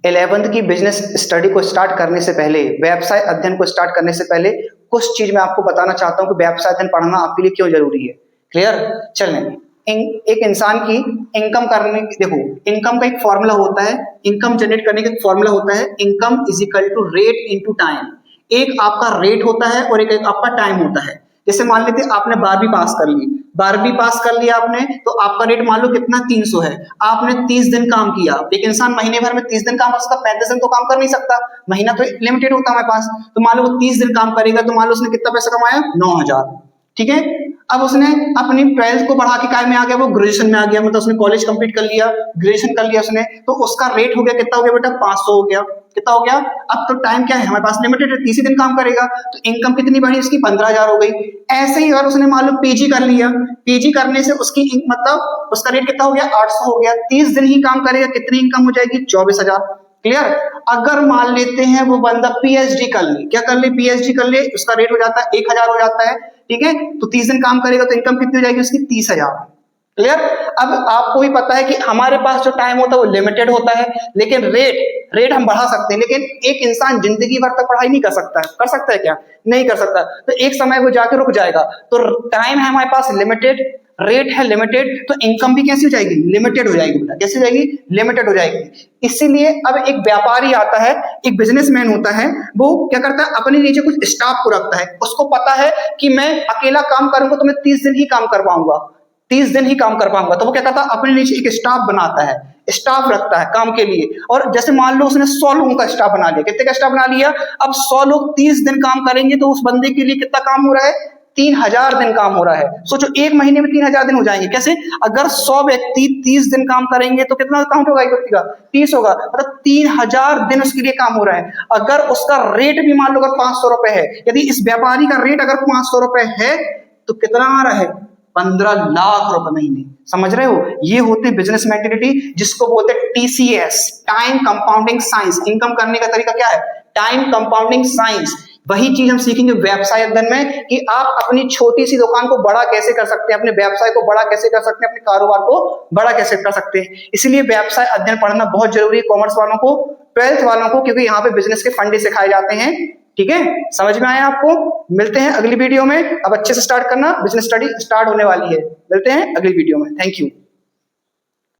11th की business study को start करने से पहले, व्यवसाय अध्ययन को स्टार्ट करने से पहले कुछ चीज मैं आपको बताना चाहता हूं कि व्यवसाय अध्ययन पढ़ना आपके लिए क्यों जरूरी है। क्लियर? चलें, एक इंसान की इनकम करने, देखो इनकम का एक फॉर्मूला होता है, इनकम जनरेट करने का एक फॉर्मूला होता है, income is equal to rate into time. एक आपका रेट होता है और एक आपका टाइम होता है। जैसे मान लेते आपने 12वीं पास कर ली, 12वीं पास कर लिया आपने, तो आपका रेट मान लो कितना 300 है। आपने 30 दिन काम किया। एक इंसान महीने भर में 30 दिन काम कर सकता, 35 दिन तो काम कर नहीं सकता, महीना तो लिमिटेड होता है हमारे पास। तो मान लो वो 30 दिन काम करेगा, तो मान लो उसने कितना पैसा कमाया, 9000। ठीक है, अब उसने अपनी 12th को बढ़ा के काय में आ गया, वो ग्रेजुएशन में आ गया, मतलब उसने कॉलेज कंप्लीट कर लिया, ग्रेजुएशन कर लिया उसने, तो उसका रेट हो गया कितना हो गया बेटा, 500 हो गया। कितना हो गया? अब तो टाइम क्या है हमारे पास, लिमिटेड है, 30 ही दिन काम करेगा, तो इनकम कितनी बढ़ी उसकी, 15,000 हो गई। ऐसे ही अगर उसने मान लो पीजी कर लिया, पीजी करने से उसकी मतलब उसका रेट कितना हो गया, 800 हो गया। 30 दिन ही काम करेगा, कितनी इनकम हो जाएगी, 24,000। क्लियर? अगर मान लेते हैं वो बंदा पीएचडी कर ले, क्या कर ले, पीएचडी कर ले, उसका रेट हो जाता है 1000 हो जाता है। ठीक है, तो 30 दिन काम करेगा तो इनकम कितनी हो जाएगी उसकी, 30,000। क्लियर? अब आपको भी पता है कि हमारे पास जो टाइम होता है वो लिमिटेड होता है, लेकिन रेट हम बढ़ा सकते हैं, लेकिन एक इंसान जिंदगी भर तक पढ़ाई नहीं कर सकता है। कर सकता है क्या? नहीं कर सकता। तो एक समय वो जाके रुक जाएगा। तो टाइम है हमारे पास लिमिटेड, रेट है लिमिटेड, तो इनकम भी कैसी हो जाएगी, लिमिटेड हो जाएगी बेटा। कैसी हो जाएगी, लिमिटेड हो जाएगी। इसीलिए अब एक व्यापारी आता है, एक बिजनेसमैन होता है, वो क्या करता है, अपने नीचे कुछ स्टाफ को रखता है। उसको पता है कि मैं अकेला काम करूंगा तो मैं 30 दिन ही काम कर पाऊंगा, 30 दिन ही काम कर पाऊंगा। तो वो क्या करता है, अपने नीचे एक स्टाफ बनाता है, स्टाफ रखता है काम के लिए। और जैसे मान लो उसने 100 लोगों का स्टाफ बना लिया, कितने का स्टाफ बना लिया, अब 100 लोग 30 दिन काम करेंगे, तो उस बंदे के लिए कितना काम हो रहा है, 3000 दिन काम हो रहा है। सोचो एक महीने में 3000 दिन हो जाएंगे। कैसे? अगर 100 व्यक्ति 30 दिन काम करेंगे तो कितना काउंट होगा एक व्यक्ति का, 30 होगा, मतलब 3000 दिन उसके लिए काम हो रहा है। अगर उसका रेट भी मान लो अगर 500 रुपए है, यदि इस व्यापारी का रेट अगर 500 रुपए है, तो कितना आ रहा है, 15 लाख रुपए महीने। समझ रहे हो? ये होते बिजनेस मेंटेलिटी, जिसको बोलते हैं TCS, time compounding science. Income करने का तरीका क्या है, टाइम कंपाउंडिंग साइंस। वही चीज हम सीखेंगे व्यवसाय अध्ययन में, कि आप अपनी छोटी सी दुकान को बड़ा कैसे कर सकते हैं, अपने व्यवसाय को बड़ा कैसे कर सकते हैं, अपने कारोबार को बड़ा कैसे कर सकते हैं। इसलिए व्यवसाय अध्ययन पढ़ना बहुत जरूरी है कॉमर्स वालों को, 12th वालों को, क्योंकि यहाँ पे बिजनेस के फंडे सिखाए जाते हैं। ठीक है, समझ में आया आपको? मिलते हैं अगली वीडियो में। अब अच्छे से स्टार्ट करना, बिजनेस स्टडी स्टार्ट होने वाली है। मिलते हैं अगली वीडियो में। Thank you.